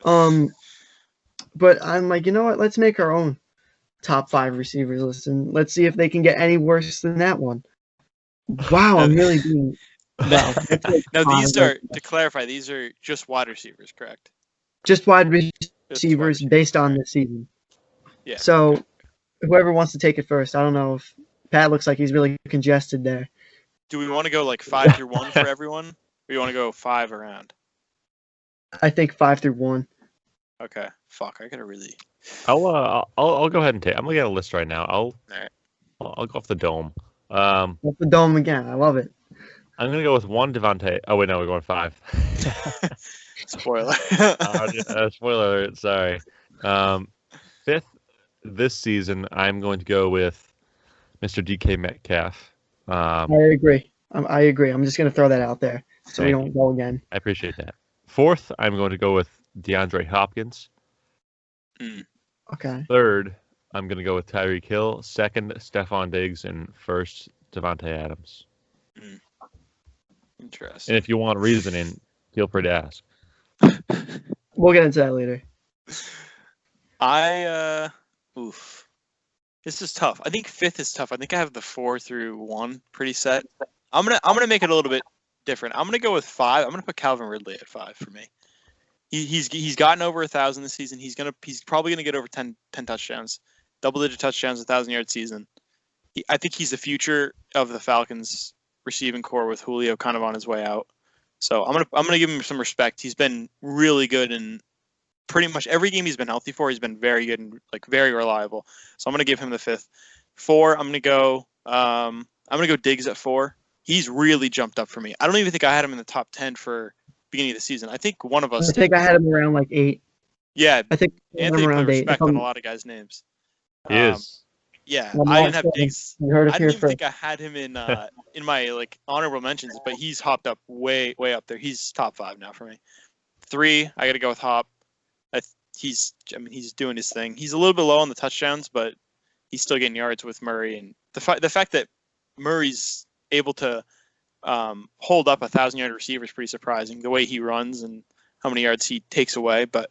But I'm like, you know what? Let's make our own top 5 receivers list, and let's see if they can get any worse than that one. Wow, Now, I'm really being wow. That's like now 5 these right are, there. to clarify, these are just wide receivers, correct? Just wide Just wide receivers receivers. based All on right. this season. Yeah. Okay. So whoever wants to take it first, I don't know if Pat looks like he's really congested there. Do we want to go like 5 through 1 for everyone? Or do you want to go 5 around? I think 5 through 1. Okay. Fuck. I gotta really. I'll go ahead and take. I'm looking at a list right now. All right. I'll go off the dome. What's the dome again? I love it. I'm gonna go with 1 Devontae. Oh wait, no, we're going 5. Spoiler. Spoiler alert. Sorry. 5th this season. I'm going to go with Mr. DK Metcalf. I agree. I agree. I'm just gonna throw that out there so we don't go again. I appreciate that. 4th, I'm going to go with DeAndre Hopkins. Okay. 3rd, I'm going to go with Tyreek Hill. 2nd, Stephon Diggs. And 1st, Devontae Adams. Interesting. And if you want reasoning, feel free to ask. We'll get into that later. Oof. This is tough. I think 5th is tough. I think I have the 4 through 1 pretty set. I'm gonna make it a little bit different. I'm gonna go with 5. I'm gonna put Calvin Ridley at 5 for me. He's gotten over 1,000 this season. He's probably gonna get over 10 touchdowns, double-digit touchdowns, 1,000-yard season. I think he's the future of the Falcons receiving core with Julio kind of on his way out. So I'm gonna give him some respect. He's been really good in pretty much every game he's been healthy for. He's been very good and like very reliable. So I'm gonna give him the 5th. 4. I'm gonna go Diggs at 4. He's really jumped up for me. I don't even think I had him in the top 10 for beginning of the season. I think one of us. I think I had him around like 8. Yeah, I think Anthony put around 8. respect on a lot of guys' names. He is. Yeah, I'm I not didn't have sure. Diggs. You heard it I here didn't even first. think I had him in my like honorable mentions, but he's hopped up way up there. He's top 5 now for me. 3, I got to go with Hop. He's doing his thing. He's a little bit low on the touchdowns, but he's still getting yards with Murray. And the fact that Murray's able to hold up 1,000-yard receiver is pretty surprising. The way he runs and how many yards he takes away. But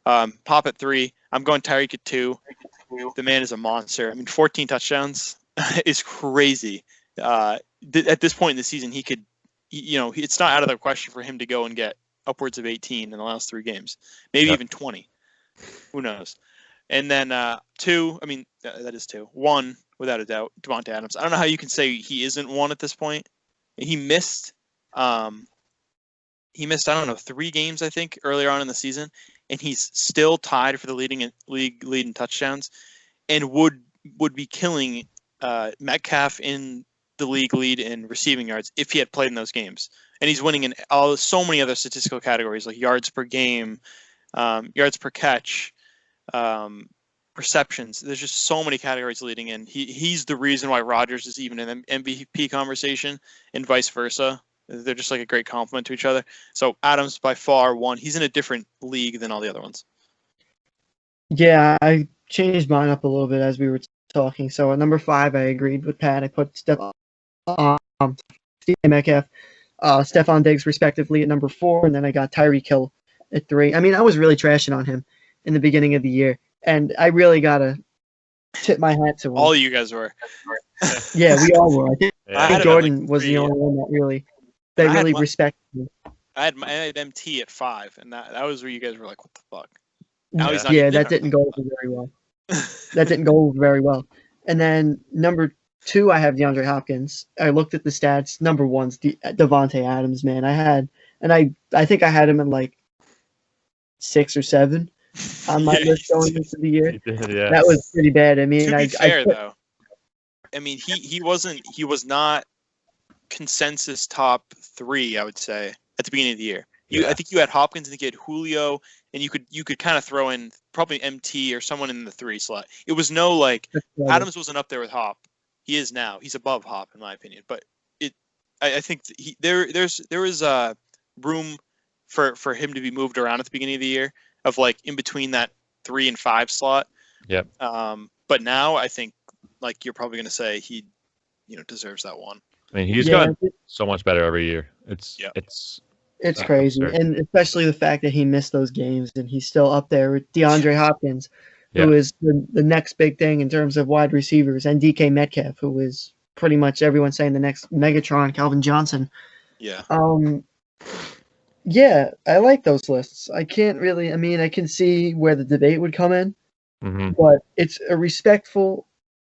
Pop at 3. I'm going Tyreek at 2. The man is a monster. I mean, 14 touchdowns is crazy. At this point in the season, he could, it's not out of the question for him to go and get upwards of 18 in the last 3 games, maybe even 20. Who knows? And then 2, I mean, that is 2. 1, without a doubt, Devontae Adams. I don't know how you can say he isn't 1 at this point. He missed, I don't know, 3 games, I think, earlier on in the season, and he's still tied for the league lead in touchdowns, and would be killing Metcalf in the league lead in receiving yards if he had played in those games. And he's winning in so many other statistical categories like yards per game, yards per catch, receptions. There's just so many categories leading in. He's the reason why Rodgers is even in an MVP conversation, and vice versa. They're just like a great compliment to each other. So Adams by far 1. He's in a different league than all the other ones. Yeah, I changed mine up a little bit as we were talking. So at number 5, I agreed with Pat. I put Stephen Metcalf, Stephon Diggs respectively at number 4, and then I got Tyreek Hill at 3. I mean, I was really trashing on him in the beginning of the year, and I really gotta tip my hat to him. All you guys were. Yeah, we all were. I think Jordan was the like only one that really respected me. I had MT at 5, and that was where you guys were like, "What the fuck?" Now he's not Yeah, that didn't go over very well. That didn't go over very well. And then number 2, I have DeAndre Hopkins. I looked at the stats. Number 1's Devontae Adams. Man, I think I had him in like 6 or 7 on my list going into the year. Yeah. That was pretty bad. I mean, to be fair though, I mean he was not consensus top 3. I would say at the beginning of the year. I think you had Hopkins, and you had Julio, and you could kind of throw in probably MT or someone in the 3 slot. It was no like Adams wasn't up there with Hop. He is now. He's above Hop in my opinion. But I think there was room for him to be moved around at the beginning of the year of like in between that 3 and 5 slot. Yep. But now I think like you're probably going to say he deserves that 1. I mean, he's gotten so much better every year. It's It's crazy, absurd. and especially the fact that he missed those games and he's still up there with DeAndre Hopkins, who Yeah. is the next big thing in terms of wide receivers, and DK Metcalf, who is pretty much everyone saying the next Megatron, Calvin Johnson. Yeah. Yeah, I like those lists. I can't really. I mean, I can see where the debate would come in, Hmm. but it's a respectful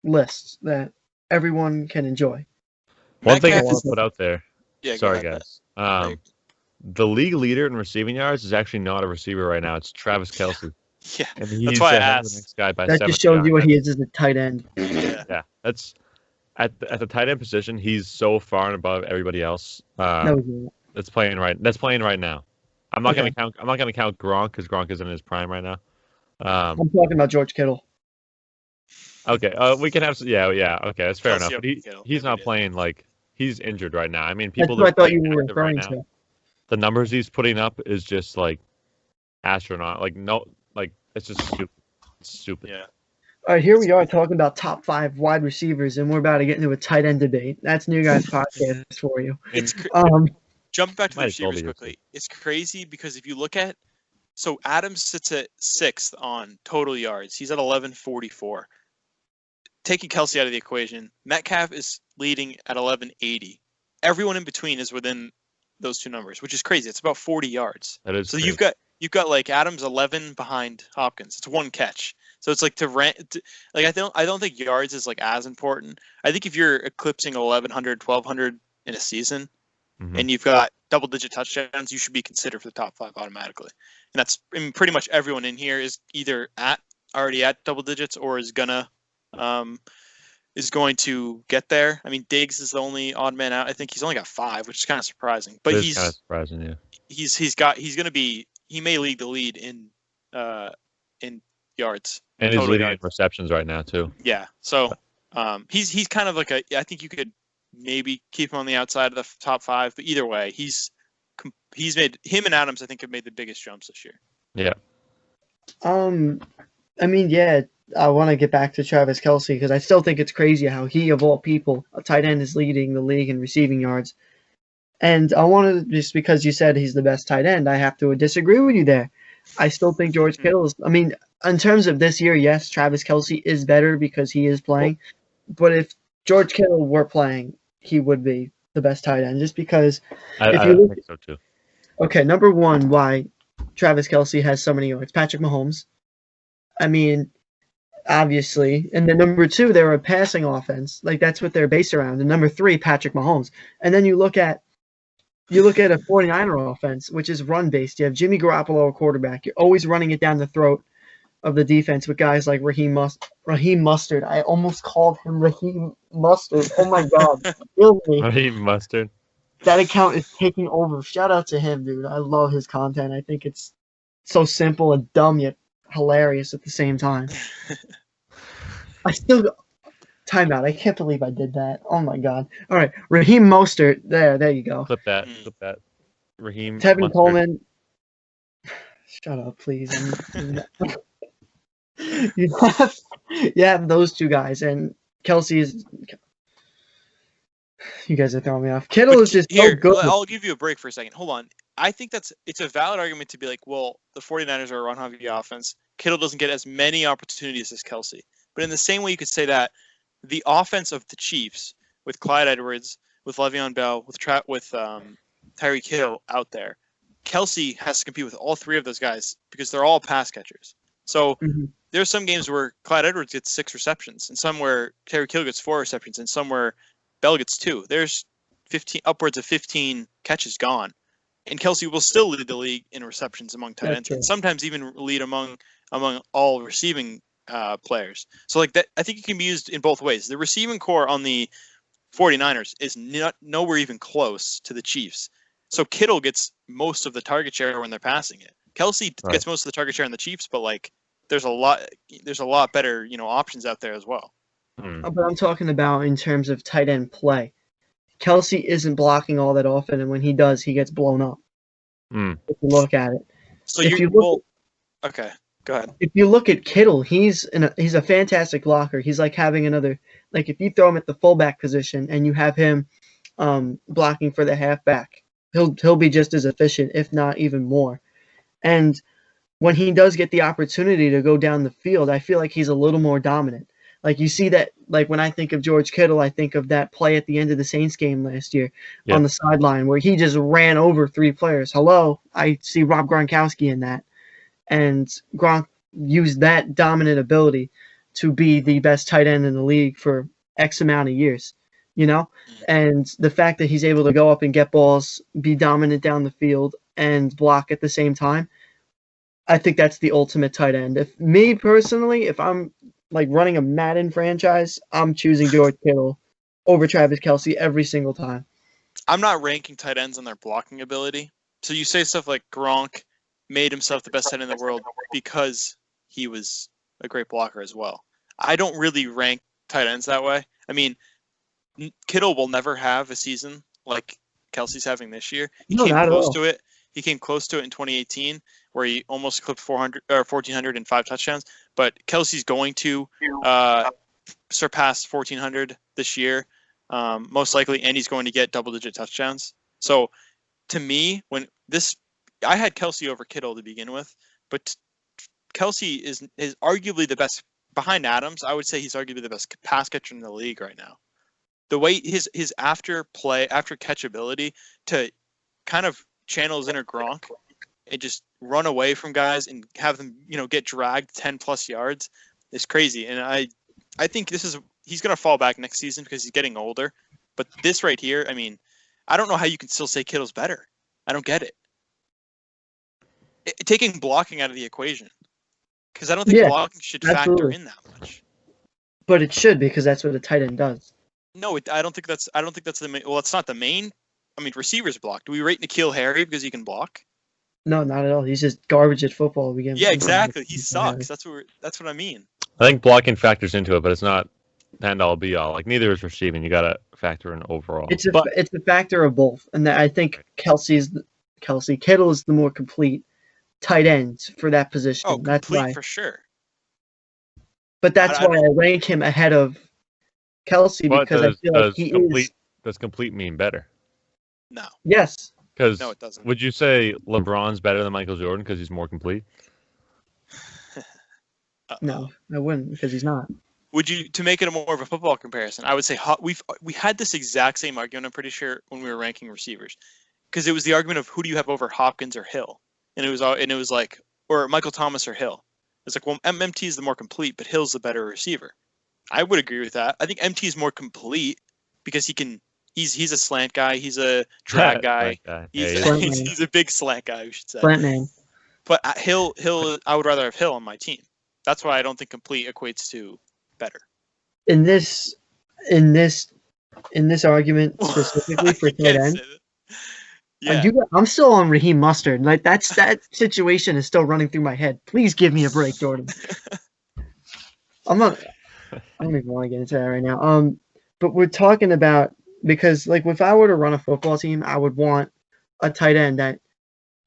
list that everyone can enjoy. One thing I Metcalf want is- to put out there. Yeah, go Sorry, ahead, guys. Right. The league leader in receiving yards is actually not a receiver right now. It's Travis Kelce, Yeah, and he's why I ahead of the asked. next guy by That 7 just shows yards. you what he is as a tight end. Yeah. Yeah, that's at the tight end position. He's so far and above everybody else. No, he's not. That's playing right now. I'm not Okay. gonna count Gronk because Gronk is in his prime right now. I'm talking about George Kittle. Okay, we can have yeah. Okay, that's fair Kelce enough. over But Kittle. he's Yeah, we not did. playing like he's injured right now. I mean, That's people what I that thought play you were active right referring now, to. the numbers he's putting up is just like astronaut. Like no, like it's just stupid. It's stupid. Yeah. All right, here we are talking about top 5 wide receivers, and we're about to get into a tight end debate. That's New Guys Podcast for you. It's jumping back to the Might as well receivers be quickly. It's crazy because if you look at, so Adams sits at 6th on total yards. He's at 1144. Taking Kelce out of the equation, Metcalf is leading at 1180. Everyone in between is within those two numbers, which is crazy. It's about 40 yards. That is. So crazy. you've got like Adams 11 behind Hopkins. It's one catch. So it's like like I don't think yards is like as important. I think if you're eclipsing 1100, 1200 in a season, Mhm. and you've got double-digit touchdowns, you should be considered for the top 5 automatically. And that's, I mean, pretty much everyone in here is either already at double digits or is going to get there. I mean, Diggs is the only odd man out. I think he's only got 5, which is kind of surprising. But It is kind of surprising, yeah. he may lead the lead in yards. And he's total leading in yards. receptions right now too. Yeah. So he's kind of like I think you could maybe keep him on the outside of the top 5, but either way, he's made him and Adams. I think have made the biggest jumps this year. Yeah. I mean, yeah, I want to get back to Travis Kelce because I still think it's crazy how he, of all people, a tight end, is leading the league in receiving yards. And I want to, just because you said he's the best tight end, I have to disagree with you there. I still think George Kittle is, I mean, in terms of this year, yes, Travis Kelce is better because he is playing. But if George Kittle were playing, he would be the best tight end just because. I think so too. Okay, number one, why Travis Kelce has so many yards. Patrick Mahomes. I mean, obviously. And then number 2, they're a passing offense. Like, that's what they're based around. And number 3, Patrick Mahomes. And then you look at a 49er offense, which is run-based. You have Jimmy Garoppolo, a quarterback. You're always running it down the throat of the defense with guys like Raheem Mustard. I almost called him Raheem Mustard. Oh, my God. Kill me. Raheem Mustard. That account is taking over. Shout out to him, dude. I love his content. I think it's so simple and dumb yet hilarious at the same time. I still timeout. I can't believe I did that. Oh my god. All right, Raheem Mostert. There you go. Clip that. Raheem Tevin Mustard. Coleman. Shut up, please. You have those 2 guys, and Kelce is. You guys are throwing me off. Kittle is just so good. I'll give you a break for a second. Hold on. I think it's a valid argument to be like, well, the 49ers are a run-heavy offense. Kittle doesn't get as many opportunities as Kelce. But in the same way you could say that the offense of the Chiefs, with Clyde Edwards, with Le'Veon Bell, with Tyreek Hill out there, Kelce has to compete with all 3 of those guys because they're all pass catchers. So there's some games where Clyde Edwards gets 6 receptions, and some where Tyreek Hill gets 4 receptions, and some where Bell gets 2. There's upwards of 15 catches gone. And Kelce will still lead the league in receptions among tight ends, and sometimes even lead among all receiving players. So like that, I think it can be used in both ways. The receiving core on the 49ers is nowhere even close to the Chiefs. So Kittle gets most of the target share when they're passing it. Kelce gets most of the target share on the Chiefs, but like there's a lot better options out there as well. But I'm talking about in terms of tight end play. Kelce isn't blocking all that often, and when he does, he gets blown up. If you look at it. So okay, go ahead. If you look at Kittle, he's a fantastic blocker. He's like having another, like if you throw him at the fullback position and you have him blocking for the halfback, He'll be just as efficient, if not even more. And when he does get the opportunity to go down the field, I feel like he's a little more dominant. Like you see that, like when I think of George Kittle, I think of that play at the end of the Saints game last year on Yep. the sideline where he just ran over 3 players. Hello, I see Rob Gronkowski in that, and Gronk used that dominant ability to be the best tight end in the league for X amount of years, you know? And the fact that he's able to go up and get balls, be dominant down the field, and block at the same time, I think that's the ultimate tight end. If me personally, if I'm like running a Madden franchise, I'm choosing George Kittle over Travis Kelce every single time. I'm not ranking tight ends on their blocking ability. So you say stuff like Gronk made himself the best tight end in the world because he was a great blocker as well. I don't really rank tight ends that way. I mean, Kittle will never have a season like Kelsey's having this year. He No, came not at close all. to it. He came close to it in 2018, where he almost clipped 400 or 1,400 and 5 touchdowns. But Kelsey's going to surpass 1,400 this year, most likely, and he's going to get double-digit touchdowns. So, to me, I had Kelsey over Kittle to begin with, but Kelsey is arguably the best behind Adams. I would say he's arguably the best pass catcher in the league right now. The way his after catch ability to kind of channel his inner Gronk and just run away from guys and have them, get dragged 10 plus yards is crazy. And I think he's going to fall back next season because he's getting older. But this right here, I mean, I don't know how you can still say Kittle's better. I don't get it. Taking blocking out of the equation, because I don't think blocking should factor in that much. But it should, because that's what a tight end does. No, I don't think that's the main. Well, it's not the main. I mean, receivers block. Do we rate N'Keal Harry because he can block? No, not at all. He's just garbage at football. Yeah, exactly. He sucks. That's what I mean. I think blocking factors into it, but it's not end all be all. Like neither is receiving. You got to factor in overall. It's a factor of both, and I think Kittle is the more complete tight end for that position. Oh, that's complete why for sure. But that's why I rank him ahead of Kelce, because I feel like he is. Does complete mean better? No. Yes. No, it doesn't. Would you say LeBron's better than Michael Jordan because he's more complete? No, I wouldn't, because he's not. Would you, to make it a more of a football comparison? I would say we had this exact same argument. I'm pretty sure when we were ranking receivers, because it was the argument of who do you have over Hopkins or Hill, and it was like, or Michael Thomas or Hill. It's like, well, MT is the more complete, but Hill's the better receiver. I would agree with that. I think MT is more complete because he's a slant guy. He's a drag guy. He's a big slant guy, we should say. Slant man. But Hill, I would rather have Hill on my team. That's why I don't think complete equates to better. In this argument specifically for tight end, I'm still on Raheem Mostert. Like that situation is still running through my head. Please give me a break, Jordan. I don't even want to get into that right now. But we're talking about, because like if I were to run a football team, I would want a tight end that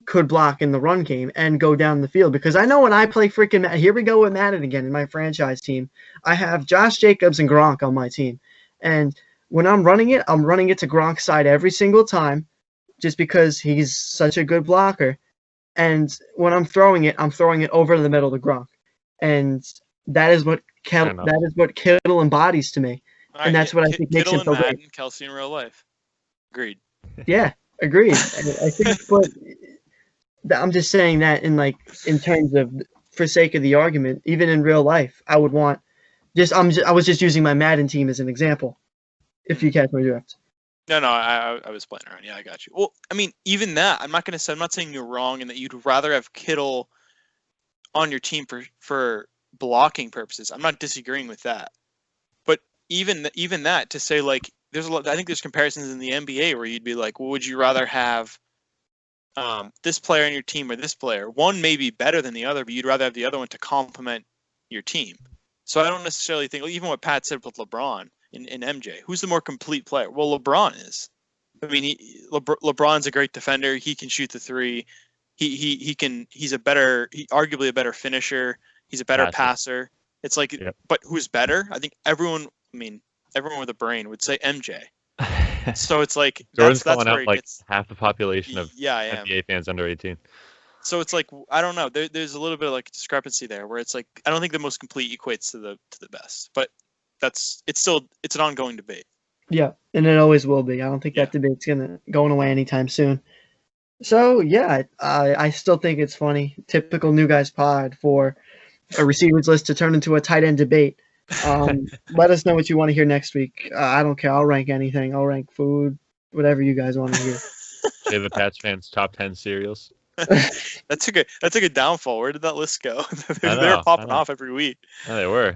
could block in the run game and go down the field, because I know when I play here we go with Madden again in my franchise team, I have Josh Jacobs and Gronk on my team, and when I'm running it to Gronk's side every single time, just because he's such a good blocker. And when I'm throwing it over the middle to Gronk, and that is what Kittle embodies to me. Right, and that's what I think makes him so great. Kelce in real life. Agreed. Yeah, agreed. I think, but I'm just saying that in terms of, for sake of the argument, even in real life, I would want I was just using my Madden team as an example, if you catch my drift. No, I was playing around. Yeah, I got you. Well, I mean, even that, I'm not saying you're wrong in that you'd rather have Kittle on your team for blocking purposes. I'm not disagreeing with that. But even that, to say like, I think there's comparisons in the NBA where you'd be like, well, would you rather have this player on your team or this player? One may be better than the other, but you'd rather have the other one to complement your team. So I don't necessarily think, even what Pat said with LeBron and MJ, who's the more complete player? Well, LeBron is. I mean, LeBron's a great defender. He can shoot the three. He's arguably a better finisher. He's a better passer. It's like, But who's better? I think everyone with a brain would say MJ. So it's like Jordan's that's calling where out it like gets. half the population of Yeah, I am. NBA fans under 18. So it's like I don't know. There's a little bit of like discrepancy there, where it's like I don't think the most complete equates to the best, but it's an ongoing debate. Yeah, and it always will be. I don't think Yeah. that debate's going away anytime soon. So yeah, I still think it's funny. Typical New Guys Pod for a receivers list to turn into a tight end debate. Let us know what you want to hear next week. I don't care. I'll rank anything. I'll rank food, whatever you guys want to hear. David Pats fans top 10 cereals. That took a downfall. Where did that list go? They were popping off every week. Yeah, they were.